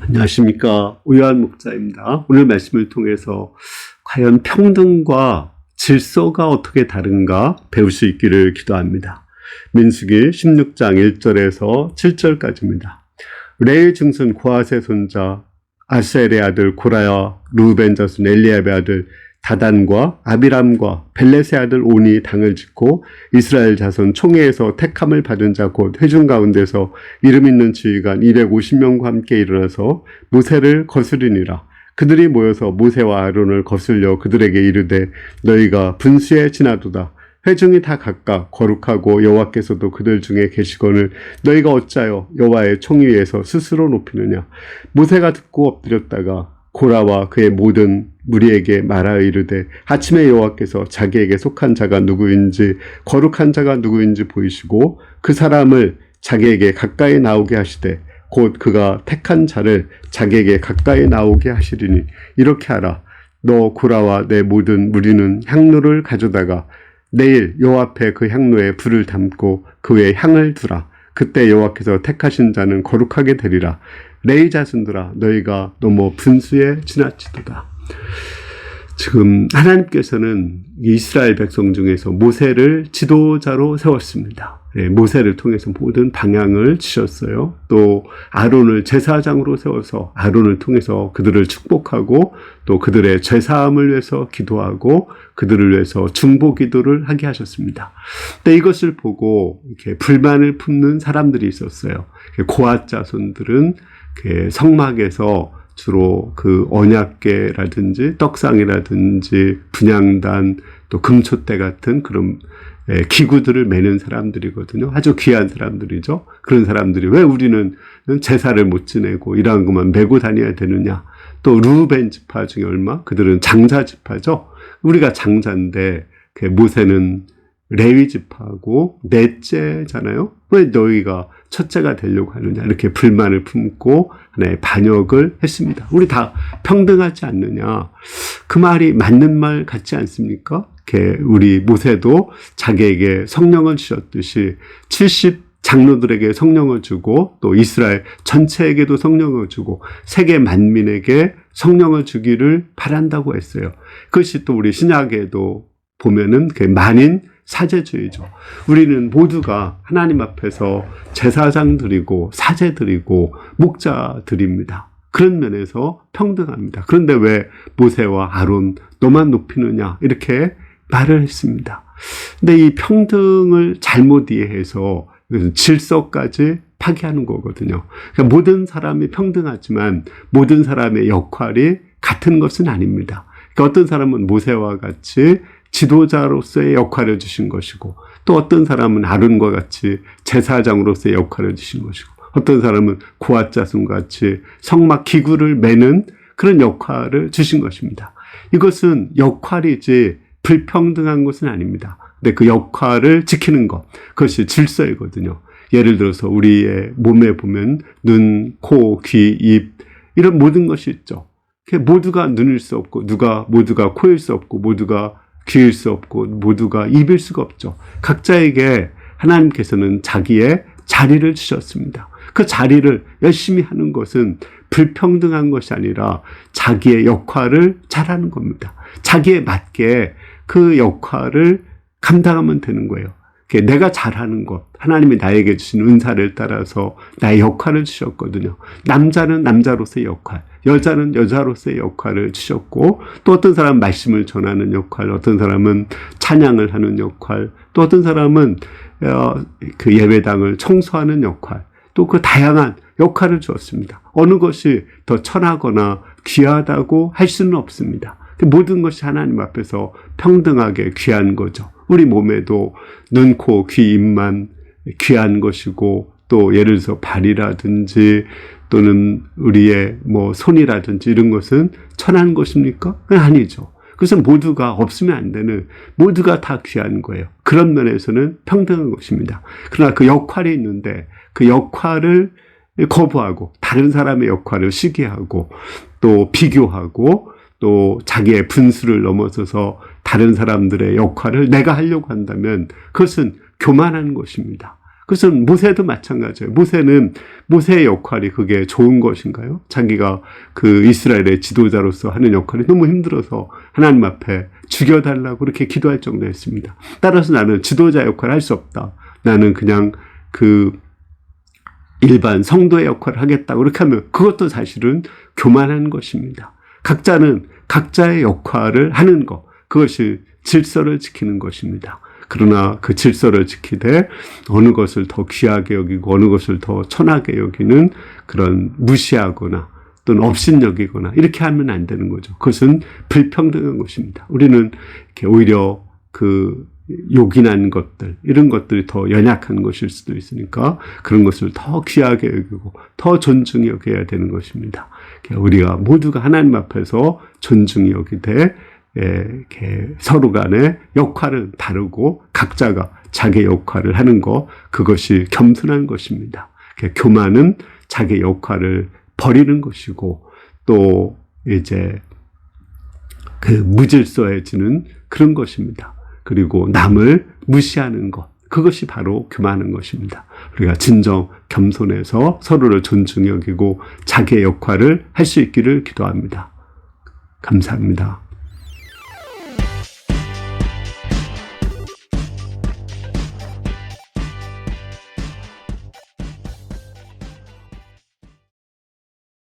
안녕하십니까. 우요한 목사입니다. 오늘 말씀을 통해서 과연 평등과 질서가 어떻게 다른가 배울 수 있기를 기도합니다. 민수기 16장 1절에서 7절까지입니다. 레위 증손 고핫의 손자 아셀의 아들 고라야 루벤 자손 엘리압의 아들 다단과 아비람과 벨렛의 아들 온이 당을 짓고 이스라엘 자손 총회에서 택함을 받은 자 곧 회중 가운데서 이름 있는 지휘관 250명과 함께 일어나서 모세를 거스리니라. 그들이 모여서 모세와 아론을 거슬려 그들에게 이르되 너희가 분수에 지나도다. 회중이 다 각각 거룩하고 여호와께서도 그들 중에 계시거늘 너희가 어찌하여 여호와의 총위에서 스스로 높이느냐. 모세가 듣고 엎드렸다가 고라와 그의 모든 무리에게 말하여 이르되 아침에 여호와께서 자기에게 속한 자가 누구인지 거룩한 자가 누구인지 보이시고 그 사람을 자기에게 가까이 나오게 하시되 곧 그가 택한 자를 자기에게 가까이 나오게 하시리니 이렇게 하라. 너 고라와 내 모든 무리는 향로를 가져다가 내일 여호와 앞에 그 향로에 불을 담고 그 위에 향을 두라. 그때 여호와께서 택하신 자는 거룩하게 되리라. 레위 자손들아 너희가 너무 분수에 지나치도다. 지금 하나님께서는 이스라엘 백성 중에서 모세를 지도자로 세웠습니다. 모세를 통해서 모든 방향을 주셨어요. 또 아론을 제사장으로 세워서 아론을 통해서 그들을 축복하고 또 그들의 죄사함을 위해서 기도하고 그들을 위해서 중보 기도를 하게 하셨습니다. 근데 이것을 보고 이렇게 불만을 품는 사람들이 있었어요. 고핫 자손들은 성막에서 주로 그 언약궤라든지 떡상이라든지 분향단 또 금촛대 같은 그런 기구들을 매는 사람들이거든요. 아주 귀한 사람들이죠. 그런 사람들이 왜 우리는 제사를 못 지내고 이러한 것만 메고 다녀야 되느냐. 또 르우벤 지파 중에 얼마? 그들은 장자 지파죠. 우리가 장자인데 모세는 레위 지파고 넷째잖아요. 왜 너희가 첫째가 되려고 하느냐 이렇게 불만을 품고 하나의 반역을 했습니다. 우리 다 평등하지 않느냐. 그 말이 맞는 말 같지 않습니까? 우리 모세도 자기에게 성령을 주셨듯이 70 장로들에게 성령을 주고 또 이스라엘 전체에게도 성령을 주고 세계 만민에게 성령을 주기를 바란다고 했어요. 그것이 또 우리 신약에도 보면은 만인 사제주의죠. 우리는 모두가 하나님 앞에서 제사장들이고 사제들이고 목자들입니다. 그런 면에서 평등합니다. 그런데 왜 모세와 아론 너만 높이느냐 이렇게 말을 했습니다. 근데 이 평등을 잘못 이해해서 질서까지 파괴하는 거거든요. 그러니까 모든 사람이 평등하지만 모든 사람의 역할이 같은 것은 아닙니다. 그러니까 어떤 사람은 모세와 같이 지도자로서의 역할을 주신 것이고 또 어떤 사람은 아론과 같이 제사장으로서의 역할을 주신 것이고 어떤 사람은 고핫 자손과 같이 성막 기구를 매는 그런 역할을 주신 것입니다. 이것은 역할이지 불평등한 것은 아닙니다. 근데 그 역할을 지키는 것, 그것이 질서이거든요. 예를 들어서 우리의 몸에 보면 눈, 코, 귀, 입 이런 모든 것이 있죠. 모두가 눈일 수 없고 모두가 코일 수 없고 모두가 귀일 수 없고 모두가 입일 수가 없죠. 각자에게 하나님께서는 자기의 자리를 주셨습니다. 그 자리를 열심히 하는 것은 불평등한 것이 아니라 자기의 역할을 잘하는 겁니다. 자기에 맞게 그 역할을 감당하면 되는 거예요. 내가 잘하는 것, 하나님이 나에게 주신 은사를 따라서 나의 역할을 주셨거든요. 남자는 남자로서의 역할, 여자는 여자로서의 역할을 주셨고 또 어떤 사람은 말씀을 전하는 역할, 어떤 사람은 찬양을 하는 역할, 또 어떤 사람은 그 예배당을 청소하는 역할, 또 그 다양한 역할을 주었습니다. 어느 것이 더 천하거나 귀하다고 할 수는 없습니다. 모든 것이 하나님 앞에서 평등하게 귀한 거죠. 우리 몸에도 눈, 코, 귀, 입만 귀한 것이고 또 예를 들어서 발이라든지 또는 우리의 손이라든지 이런 것은 천한 것입니까? 아니죠. 그래서 모두가 없으면 안 되는 모두가 다 귀한 거예요. 그런 면에서는 평등한 것입니다. 그러나 그 역할이 있는데 그 역할을 거부하고 다른 사람의 역할을 시기하고 또 비교하고 또 자기의 분수를 넘어서서 다른 사람들의 역할을 내가 하려고 한다면 그것은 교만한 것입니다. 그것은 모세도 마찬가지예요. 모세의 역할이 그게 좋은 것인가요? 자기가 그 이스라엘의 지도자로서 하는 역할이 너무 힘들어서 하나님 앞에 죽여달라고 그렇게 기도할 정도였습니다. 따라서 나는 지도자 역할을 할 수 없다. 나는 그냥 그 일반 성도의 역할을 하겠다고 그렇게 하면 그것도 사실은 교만한 것입니다. 각자는 각자의 역할을 하는 것, 그것이 질서를 지키는 것입니다. 그러나 그 질서를 지키되 어느 것을 더 귀하게 여기고 어느 것을 더 천하게 여기는 그런 무시하거나 또는 업신여기거나 이렇게 하면 안 되는 거죠. 그것은 불평등한 것입니다. 우리는 이렇게 오히려 그 요긴한 것들, 이런 것들이 더 연약한 것일 수도 있으니까 그런 것을 더 귀하게 여기고 더 존중히 여겨야 되는 것입니다. 우리가 모두가 하나님 앞에서 존중히 여기되 이렇게 서로 간의 역할은 다르고 각자가 자기 역할을 하는 것, 그것이 겸손한 것입니다. 교만은 자기 역할을 버리는 것이고 또 이제 그 무질서해지는 그런 것입니다. 그리고 남을 무시하는 것, 그것이 바로 교만한 것입니다. 우리가 진정 겸손해서 서로를 존중히 여기고 자기의 역할을 할 수 있기를 기도합니다. 감사합니다.